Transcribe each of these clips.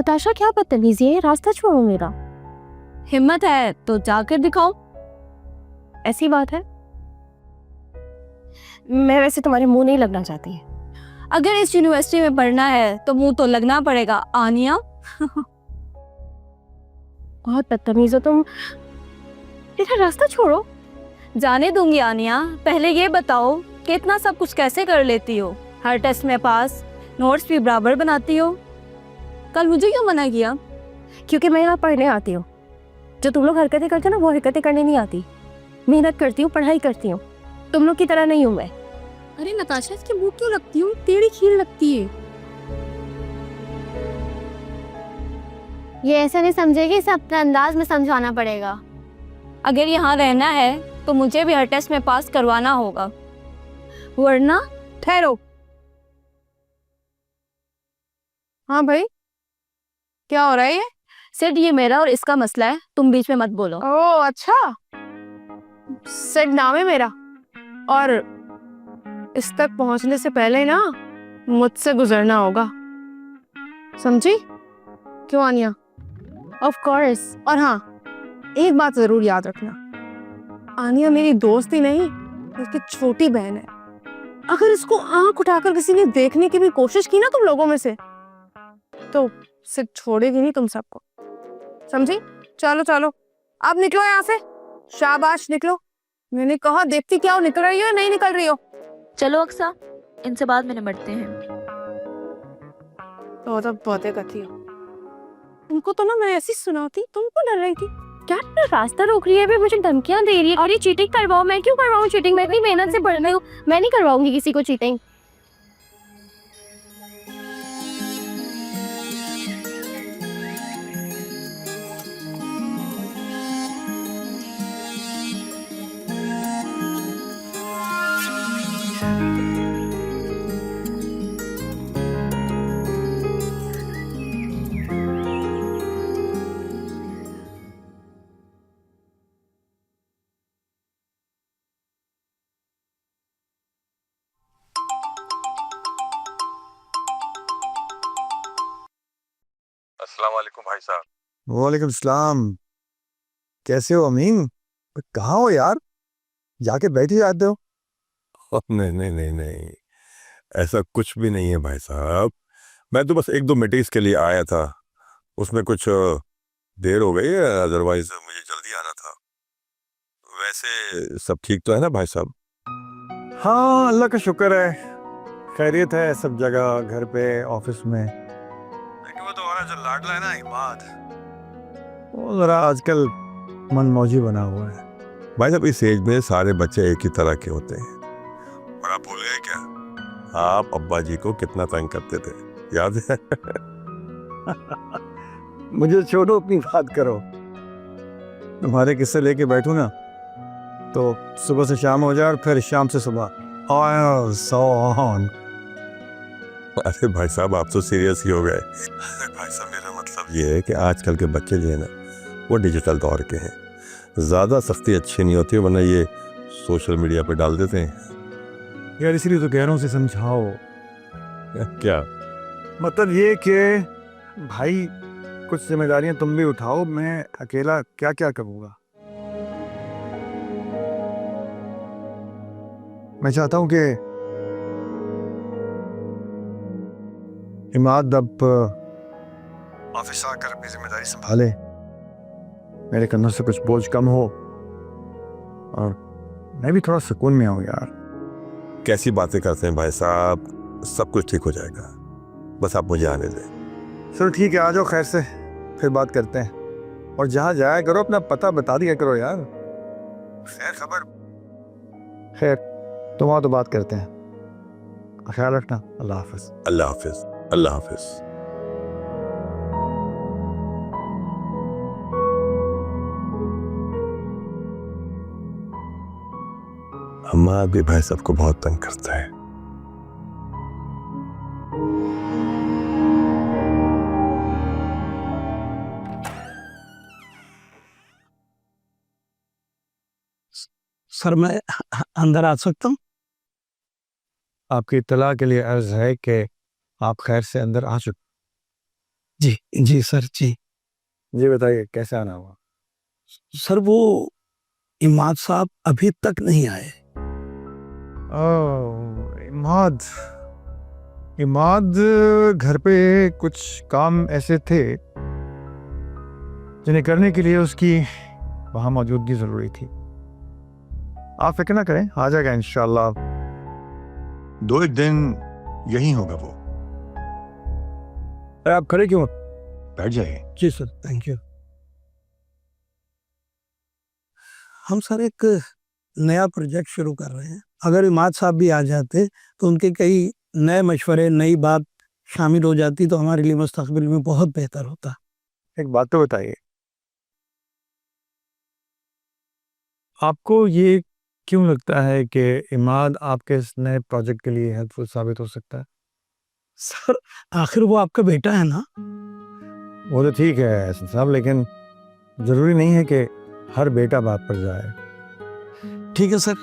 नताशा क्या बदतमीजी है, रास्ता छोड़ो मेरा। हिम्मत है तो जाकर दिखाओ। ऐसी बात है, मैं वैसे तुम्हारे मुंह नहीं लगना चाहती। अगर इस यूनिवर्सिटी में पढ़ना है तो मुंह तो लगना पड़ेगा आनिया। बहुत बदतमीज हो तुम, मेरा रास्ता छोड़ो। जाने दूंगी आनिया, पहले ये बताओ कि इतना सब कुछ कैसे कर लेती हो? हर टेस्ट में पास, नोट्स भी बराबर बनाती हो। कल मुझे क्यों मना किया? क्योंकि मैं यहाँ पढ़ने आती हूँ। जो तुम लोग हरकतें करते हो ना, वो हरकतें करने नहीं आती। मेहनत करती हूँ, पढ़ाई करती हूँ, तुम लोग की तरह नहीं हूँ मैं। अरे नताशा, इसकी मुंह क्यों लगती हूँ? टेढ़ी खीर लगती है। ये ऐसा नहीं समझेगी, इसे अपने अंदाज में समझाना पड़ेगा। अगर यहाँ रहना है तो मुझे भी हर टेस्ट में पास करवाना होगा, वरना। ठहरो। हाँ भाई, क्या हो रहा है ये? सिर्फ ये मेरा और इसका मसला है, तुम बीच में मत बोलो। ओह अच्छा, सेड नाम है मेरा, और इस तक पहुंचने से पहले ना मुझसे गुजरना होगा, समझी? क्यों आनिया? Of course. और हाँ, एक बात जरूर याद रखना, आनिया मेरी दोस्त ही नहीं बल्कि छोटी बहन है। अगर इसको आंख उठाकर किसी ने देखने की भी कोशिश की ना तुम लोगों में से, तो सिर्फ छोड़ेगी नहीं तुम सबको, समझी? चलो चलो, अब निकलो यहाँ से, शाबाश निकलो। मैंने कहा देखती क्या हो, निकल रही हो नहीं निकल रही हो? चलो अक्सा, इनसे बाद में निपटते हैं। तो बातें करती हो। तुमको तो ना मैं ऐसी सुनाती, तुमको डर रही थी क्या? रास्ता रोक रही है, भी मुझे धमकियां दे रही है, और ये चीटिंग करवाओ। मैं क्यों करवाऊं चीटिंग? मैं इतनी मेहनत से पढ़ रही हूँ, मैं नहीं करवाऊंगी किसी को चीटिंग। अस्सलाम वालेकुम भाई साहब। वालेकुम सलाम। कैसे हो अमीन? कहाँ हो यार, जाके बैठ ही जाते हो। नहीं नहीं नहीं नहीं, ऐसा कुछ भी नहीं है भाई साहब। मैं तो बस एक दो मीटिंग्स के लिए आया था, उसमें कुछ देर हो गई है, अदरवाइज मुझे जल्दी आना था। वैसे सब ठीक तो है ना भाई साहब? हाँ अल्लाह का शुक्र है, खैरियत है सब जगह, घर पे ऑफिस में। लेकिन वो तो हमारा जो लाडला है ना इमाद, वो जरा आजकल मनमौजी बना हुआ है। भाई साहब, इस एज में सारे बच्चे एक ही तरह के होते हैं। और आप भूल गए क्या, आप अब्बा जी को कितना तंग करते थे, याद है? मुझे छोड़ो, अपनी बात करो। तुम्हारे किस्से लेके बैठूं ना तो सुबह से शाम हो जाए और फिर शाम से सुबह, so on। अरे भाई साहब, आप तो सीरियस ही हो गए। भाई साहब, मेरा मतलब ये है कि आजकल के बच्चे जो है ना, वो डिजिटल दौर के हैं। ज़्यादा सख्ती अच्छी नहीं होती, वरना ये सोशल मीडिया पे डाल देते हैं। यार इसीलिए तो कह रहा हूँ, उसे समझाओ। क्या मतलब ये कि भाई कुछ जिम्मेदारियां तुम भी उठाओ, मैं अकेला क्या क्या करूँगा। मैं चाहता हूँ कि इमाद अब ऑफिस आकर अपनी जिम्मेदारी संभाले, मेरे कंधों से कुछ बोझ कम हो और मैं भी थोड़ा सुकून में आऊँ। यार कैसी बातें करते हैं भाई साहब, सब कुछ ठीक हो जाएगा, बस आप मुझे आने दें। चलो ठीक है, आ जाओ, खैर से फिर बात करते हैं। और जहाँ जाया करो अपना पता बता दिया करो यार, खैर खबर। खैर तुम आओ तो बात करते हैं, ख्याल रखना। अल्लाह हाफिज। अल्लाह हाफिज। अल्लाह हाफिज। अम्मा भी भाई साहब को बहुत तंग करता है। सर मैं अंदर आ सकता हूँ? आपकी इत्तला के लिए अर्ज है कि आप खैर से अंदर आ चुके। जी जी सर जी। जी बताइए कैसे आना हुआ? सर वो इमाद साहब अभी तक नहीं आए। ओह इमाद, इमाद घर पे कुछ काम ऐसे थे जिन्हें करने के लिए उसकी वहाँ मौजूदगी ज़रूरी थी। आप फिक्र ना करें, आ जाएगा इंशाल्लाह। 2 एक दिन यही होगा वो। अरे आप खड़े क्यों? बैठ जाइए। जी सर थैंक यू। हम सर एक नया प्रोजेक्ट शुरू कर रहे हैं, अगर इमाद साहब भी आ जाते तो उनके कई नए मशवरे, नई बात शामिल हो जाती तो हमारे लिए मुस्तकबिल में बहुत बेहतर होता। एक बात तो बताइए, आपको ये क्यों लगता है कि इमाद आपके इस नए प्रोजेक्ट के लिए हेल्पफुल साबित हो सकता है? सर आखिर वो आपका बेटा है ना। वो तो ठीक है हसन साहब, लेकिन ज़रूरी नहीं है कि हर बेटा बात पर जाए। ठीक है सर,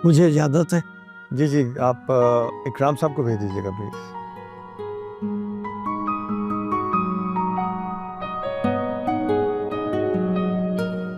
मुझे इजाज़त है। जी जी, आप इकराम साहब को भेज दीजिएगा प्लीज़।